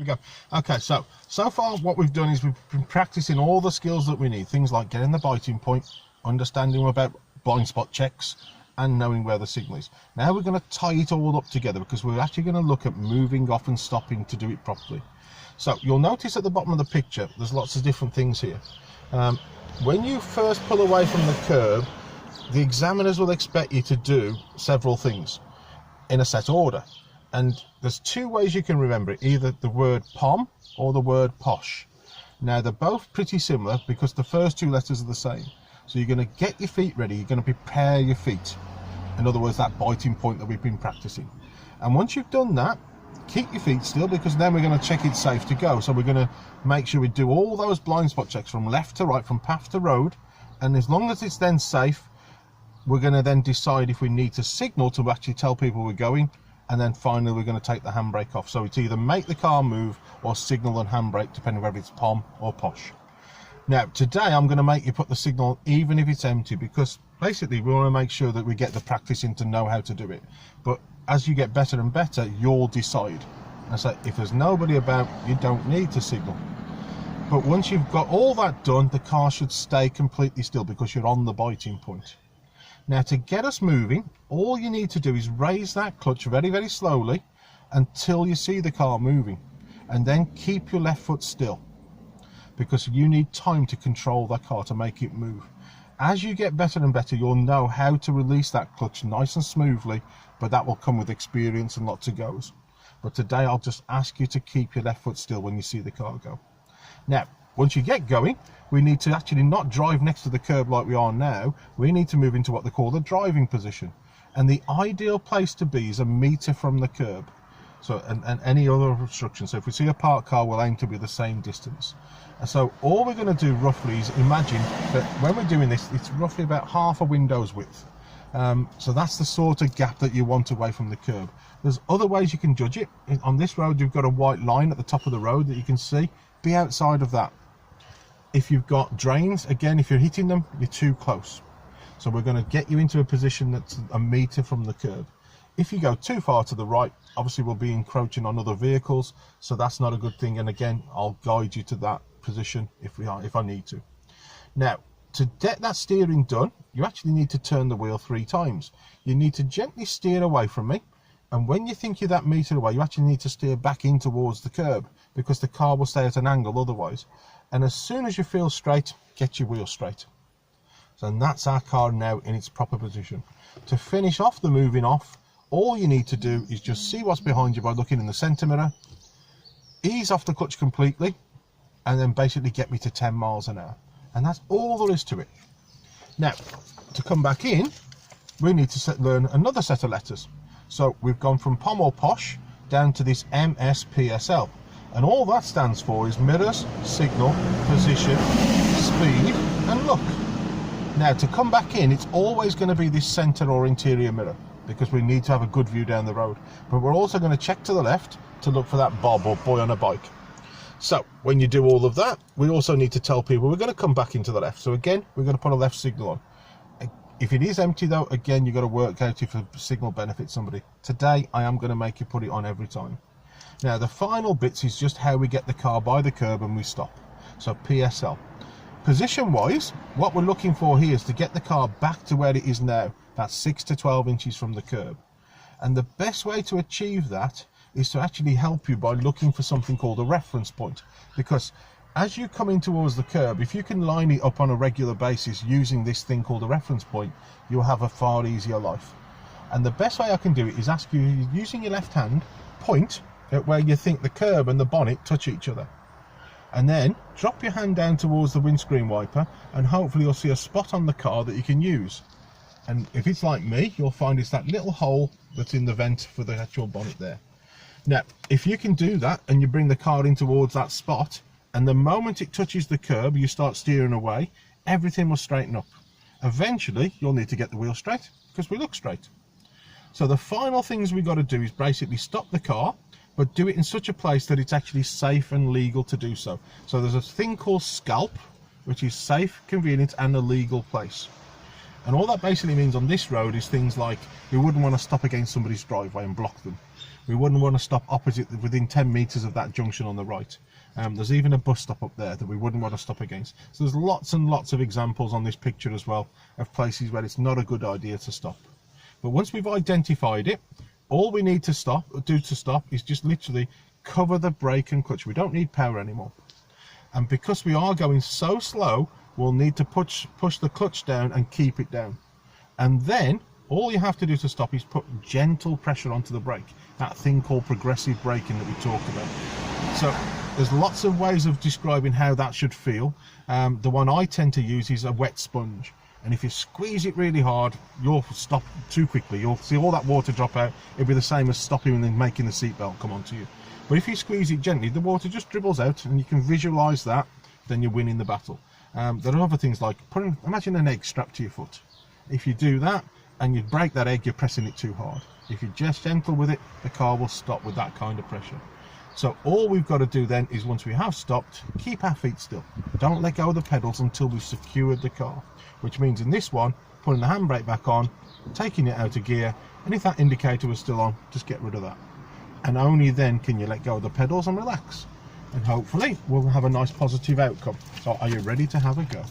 we go. Okay, so far what we've done is we've been practicing all the skills that we need. Things like getting the biting point, understanding about blind spot checks, and knowing where the signal is. Now we're going to tie it all up together because we're actually going to look at moving off and stopping to do it properly. So you'll notice at the bottom of the picture, there's lots of different things here. When you first pull away from the curb, the examiners will expect you to do several things in a set order. And there's two ways you can remember it, either the word pom or the word posh. Now they're both pretty similar because the first two letters are the same. So you're going to get your feet ready, you're going to prepare your feet. In other words, that biting point that we've been practicing. And once you've done that, keep your feet still, because then we're going to check it's safe to go. So we're going to make sure we do all those blind spot checks from left to right, from path to road. And as long as it's then safe, we're going to then decide if we need to signal to actually tell people we're going. And then finally, we're going to take the handbrake off. So it's either make the car move or signal and handbrake, depending whether it's pom or posh. Now, today I'm going to make you put the signal even if it's empty, because basically we want to make sure that we get the practice in to know how to do it. But as you get better and better, you'll decide. And so if there's nobody about, you don't need to signal. But once you've got all that done, the car should stay completely still because you're on the biting point. Now, to get us moving, all you need to do is raise that clutch very, very slowly until you see the car moving. And then keep your left foot still, because you need time to control that car to make it move. As you get better and better, you'll know how to release that clutch nice and smoothly, but that will come with experience and lots of goes. But today I'll just ask you to keep your left foot still when you see the car go. Now, once you get going, we need to actually not drive next to the curb like we are now. We need to move into what they call the driving position. And the ideal place to be is 1 meter from the curb. So, and any other obstruction. So if we see a parked car, we'll aim to be the same distance. And so all we're going to do roughly is imagine that when we're doing this, it's roughly about half a window's width. So that's the sort of gap that you want away from the curb. There's other ways you can judge it. On this road, you've got a white line at the top of the road that you can see. Be outside of that. If you've got drains, again, if you're hitting them, you're too close. So we're going to get you into a position that's 1 meter from the curb. If you go too far to the right, obviously we'll be encroaching on other vehicles, so that's not a good thing. And again, I'll guide you to that position if I need to. Now, to get that steering done, you actually need to turn the wheel 3 times. You need to gently steer away from me, and when you think you're that meter away, you actually need to steer back in towards the curb, because the car will stay at an angle otherwise. And as soon as you feel straight, get your wheel straight. So that's our car now in its proper position. To finish off the moving off, all you need to do is just see what's behind you by looking in the centre mirror, ease off the clutch completely, and then basically get me to 10 miles an hour. And that's all there is to it. Now, to come back in, we need to learn another set of letters. So we've gone from pom or posh down to this MSPSL. And all that stands for is mirrors, signal, position, speed, and look. Now, to come back in, it's always going to be this centre or interior mirror, because we need to have a good view down the road. But we're also going to check to the left to look for that bob or boy on a bike. So when you do all of that, we also need to tell people we're going to come back into the left. So again, we're going to put a left signal on. If it is empty though, again, you've got to work out if a signal benefits somebody. Today, I am going to make you put it on every time. Now, the final bits is just how we get the car by the curb and we stop. So PSL. Position-wise, what we're looking for here is to get the car back to where it is now. That's 6 to 12 inches from the curb. And the best way to achieve that is to actually help you by looking for something called a reference point. Because as you come in towards the curb, if you can line it up on a regular basis using this thing called a reference point, you'll have a far easier life. And the best way I can do it is ask you, using your left hand, point at where you think the curb and the bonnet touch each other. And then drop your hand down towards the windscreen wiper, and hopefully you'll see a spot on the car that you can use. And if it's like me, you'll find it's that little hole that's in the vent for the actual bonnet there. Now, if you can do that and you bring the car in towards that spot, and the moment it touches the curb, you start steering away, everything will straighten up. Eventually, you'll need to get the wheel straight, because we look straight. So the final things we've got to do is basically stop the car, but do it in such a place that it's actually safe and legal to do so. So there's a thing called scalp, which is safe, convenient, and a legal place. And all that basically means on this road is things like we wouldn't want to stop against somebody's driveway and block them. We wouldn't want to stop opposite, within 10 meters of that junction on the right. There's even a bus stop up there that we wouldn't want to stop against. So there's lots and lots of examples on this picture as well of places where it's not a good idea to stop. But once we've identified it, all we need to do to stop is just literally cover the brake and clutch. We don't need power anymore. And because we are going so slow, we'll need to push the clutch down and keep it down. And then all you have to do to stop is put gentle pressure onto the brake, that thing called progressive braking that we talked about. So there's lots of ways of describing how that should feel. The one I tend to use is a wet sponge. And if you squeeze it really hard, you'll stop too quickly. You'll see all that water drop out. It'll be the same as stopping and then making the seatbelt come onto you. But if you squeeze it gently, the water just dribbles out and you can visualize that, then you're winning the battle. There are other things like imagine an egg strapped to your foot. If you do that and you break that egg, you're pressing it too hard. If you're just gentle with it, the car will stop with that kind of pressure. So all we've got to do then is, once we have stopped, keep our feet still. Don't let go of the pedals until we've secured the car, which means in this one, putting the handbrake back on, taking it out of gear, and if that indicator was still on, just get rid of that. And only then can you let go of the pedals and relax. And hopefully we'll have a nice positive outcome. So are you ready to have a go?